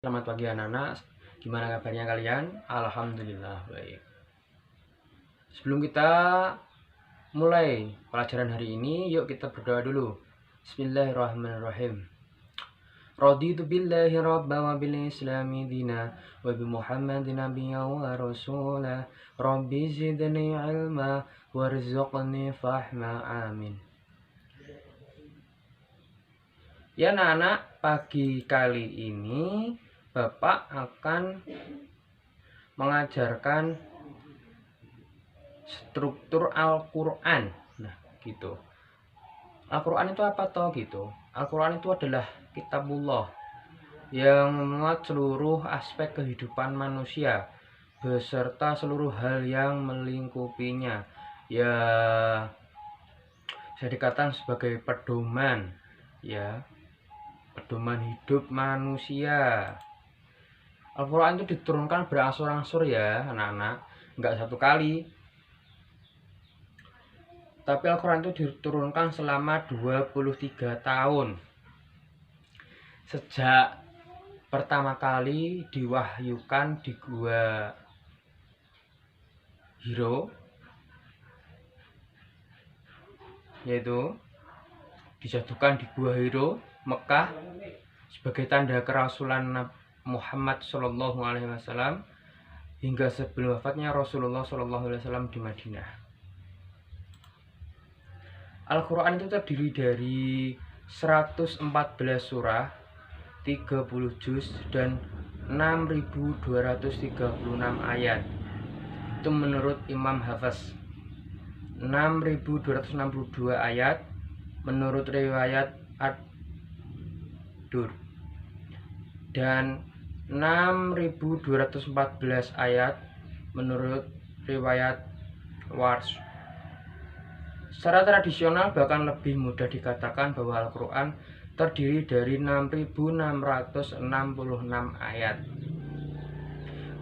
Selamat pagi anak-anak, gimana kabarnya kalian? Alhamdulillah baik. Sebelum kita mulai pelajaran hari ini, yuk kita berdoa dulu. Bismillahirrahmanirrahim. Raditu billahi rabba wa bil islami dina wa bi muhammadin nabiyya wa rasula rabbi zidni ilma warzuqni fahma amin. Ya anak-anak, pagi kali ini Bapak akan mengajarkan struktur Al-Quran. Nah, gitu. Al-Quran itu apa toh gitu? Al-Quran itu adalah kitabullah yang memuat seluruh aspek kehidupan manusia beserta seluruh hal yang melingkupinya. Ya, bisa dikatakan sebagai pedoman, ya, pedoman hidup manusia. Al-Quran itu diturunkan berangsur-angsur ya anak-anak, nggak satu kali. Tapi Al-Quran itu diturunkan selama 23 tahun. Sejak pertama kali diwahyukan di Gua Hiro, yaitu dijatuhkan di Gua Hiro, Mekah, sebagai tanda kerasulan Muhammad SAW, hingga sebelum wafatnya Rasulullah SAW di Madinah. Al-Quran itu terdiri dari 114 surah, 30 juz, dan 6.236 ayat. Itu menurut Imam Hafiz. 6.262 ayat menurut riwayat Ad-Dur, dan 6.214 ayat menurut riwayat Warsh. Secara tradisional bahkan lebih mudah dikatakan bahwa Al-Quran terdiri dari 6.666 ayat.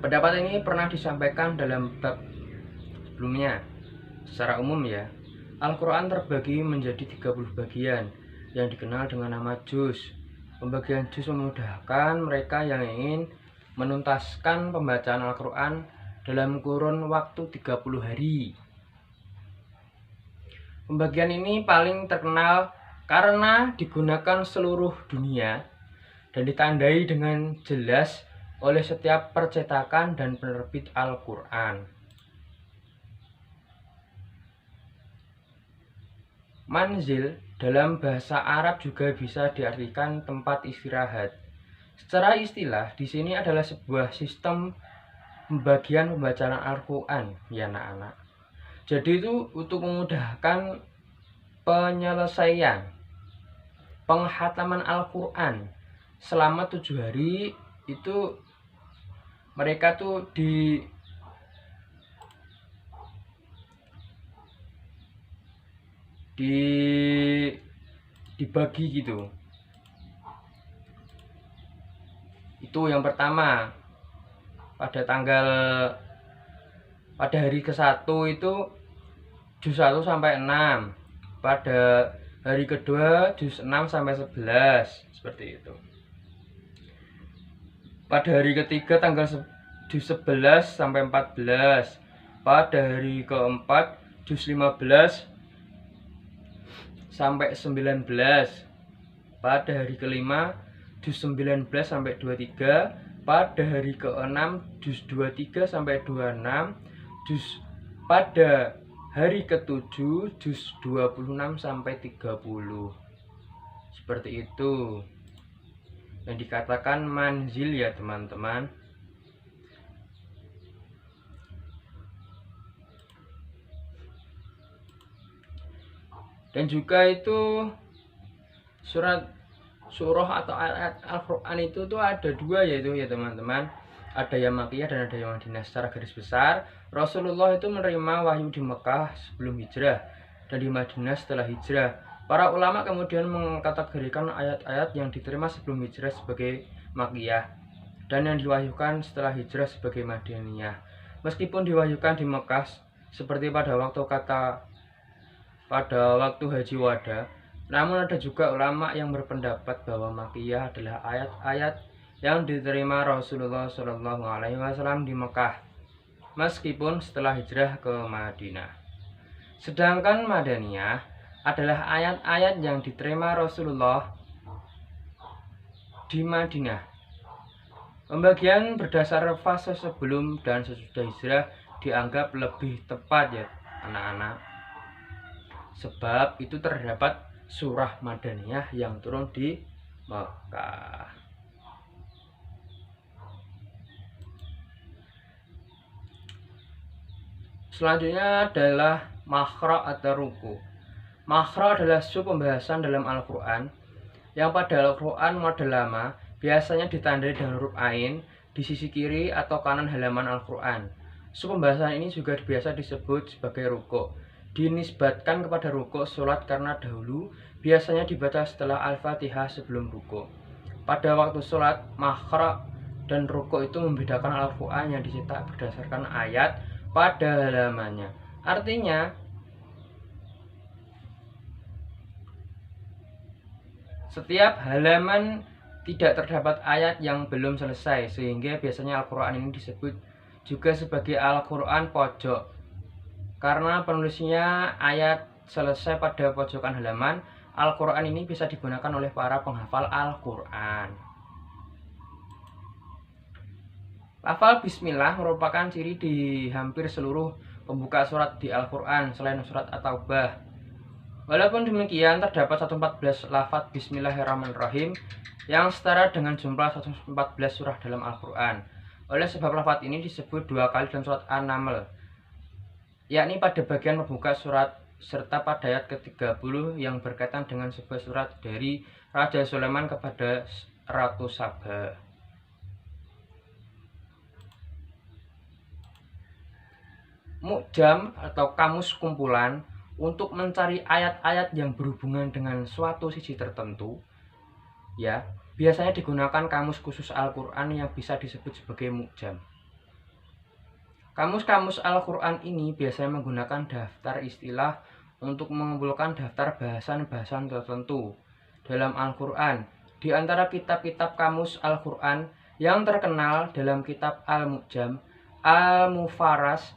Pendapat ini pernah disampaikan dalam bab sebelumnya. Secara umum ya, Al-Quran terbagi menjadi 30 bagian yang dikenal dengan nama juz. Pembagian juz memudahkan mereka yang ingin menuntaskan pembacaan Al-Quran dalam kurun waktu 30 hari. Pembagian ini paling terkenal karena digunakan seluruh dunia dan ditandai dengan jelas oleh setiap percetakan dan penerbit Al-Quran. Manzil dalam bahasa Arab juga bisa diartikan tempat istirahat. Secara istilah, di sini adalah sebuah sistem pembagian pembacaan Al-Quran, ya anak-anak. Jadi itu untuk memudahkan penyelesaian penghataman Al-Quran selama 7 hari. Itu mereka tuh dibagi gitu. Itu yang pertama, pada hari ke-1 itu juz 1 sampai 6. Pada hari kedua juz 6 sampai 11, seperti itu. Pada hari ketiga tanggal juz 11 sampai 14. Pada hari keempat juz 15 sampai 19. Pada hari kelima juz 19 sampai 23. Pada hari ke-6 juz 23 sampai 26. Pada hari ke-7 juz 26 sampai 30. Seperti itu yang dikatakan manzil ya teman-teman. Dan juga itu surah atau ayat Al-Quran itu tuh ada dua, yaitu ya teman-teman, ada yang Makkiyah dan ada yang Madinah. Secara garis besar, Rasulullah itu menerima wahyu di Mekah sebelum hijrah dan di Madinah setelah hijrah. Para ulama kemudian mengkategorikan ayat-ayat yang diterima sebelum hijrah sebagai Makkiyah dan yang diwahyukan setelah hijrah sebagai Madinah. Meskipun diwahyukan di Mekah seperti pada waktu Haji Wada, namun ada juga ulama yang berpendapat bahwa Makkiyah adalah ayat-ayat yang diterima Rasulullah Shallallahu Alaihi Wasallam di Mekah, meskipun setelah hijrah ke Madinah. Sedangkan Madaniyah adalah ayat-ayat yang diterima Rasulullah di Madinah. Pembagian berdasar fase sebelum dan sesudah hijrah dianggap lebih tepat ya anak-anak. Sebab itu terdapat surah Madaniyah yang turun di Mekah. Selanjutnya adalah makhraj atau ruku. Makhraj adalah sub pembahasan dalam Al-Quran yang pada Al-Quran model lama biasanya ditandai dengan huruf ain di sisi kiri atau kanan halaman Al-Quran. Sub pembahasan ini juga biasa disebut sebagai ruku. Dinisbatkan kepada ruku sholat karena dahulu biasanya dibaca setelah Al-Fatihah sebelum ruku. Pada waktu sholat, makhraj dan ruku itu membedakan Al-Quran yang dicetak berdasarkan ayat pada halamannya. Artinya, setiap halaman tidak terdapat ayat yang belum selesai, sehingga biasanya Al-Quran ini disebut juga sebagai Al-Quran pojok. Karena penulisnya ayat selesai pada pojokan halaman, Al-Quran ini bisa digunakan oleh para penghafal Al-Quran. Lafal bismillah merupakan ciri di hampir seluruh pembuka surat di Al-Quran selain surat At-Taubah. Walaupun demikian, terdapat 114 lafaz bismillahirrahmanirrahim yang setara dengan jumlah 114 surah dalam Al-Quran. Oleh sebab lafaz ini disebut dua kali dalam surat An-Naml, yakni pada bagian pembuka surat serta pada ayat ke-30 yang berkaitan dengan sebuah surat dari Raja Sulaiman kepada Ratu Saba. Mu'jam atau kamus kumpulan untuk mencari ayat-ayat yang berhubungan dengan suatu sisi tertentu, ya, biasanya digunakan kamus khusus Al-Quran yang bisa disebut sebagai mu'jam. Kamus-kamus Al-Quran ini biasanya menggunakan daftar istilah untuk mengumpulkan daftar bahasan-bahasan tertentu dalam Al-Quran. Di antara kitab-kitab kamus Al-Quran yang terkenal dalam kitab Al-Mu'jam, Al-Mufaras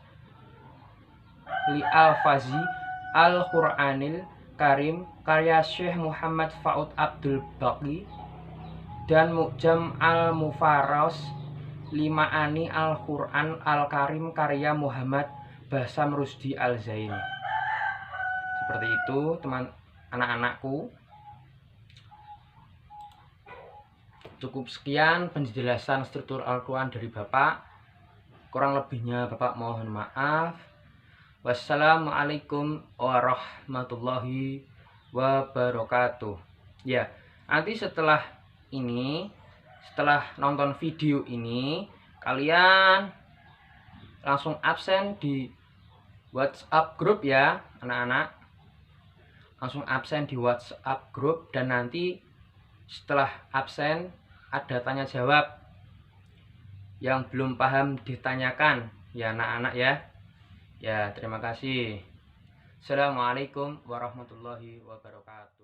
li Al-Fazi Al-Quranil Karim karya Syekh Muhammad Fa'ud Abdul Baqi dan Mu'jam Al-Mufaras Limaani Al-Quran Al-Karim karya Muhammad Basam Rusdi Al-Zain. Seperti itu teman anak-anakku. Cukup sekian penjelasan struktur Al-Quran dari Bapak. Kurang lebihnya Bapak mohon maaf. Wassalamualaikum warahmatullahi wabarakatuh. Ya, nanti setelah nonton video ini, kalian langsung absen di WhatsApp grup ya, anak-anak. Langsung absen di WhatsApp grup dan nanti setelah absen ada tanya jawab yang belum paham ditanyakan ya anak-anak ya. Ya, terima kasih. Assalamualaikum warahmatullahi wabarakatuh.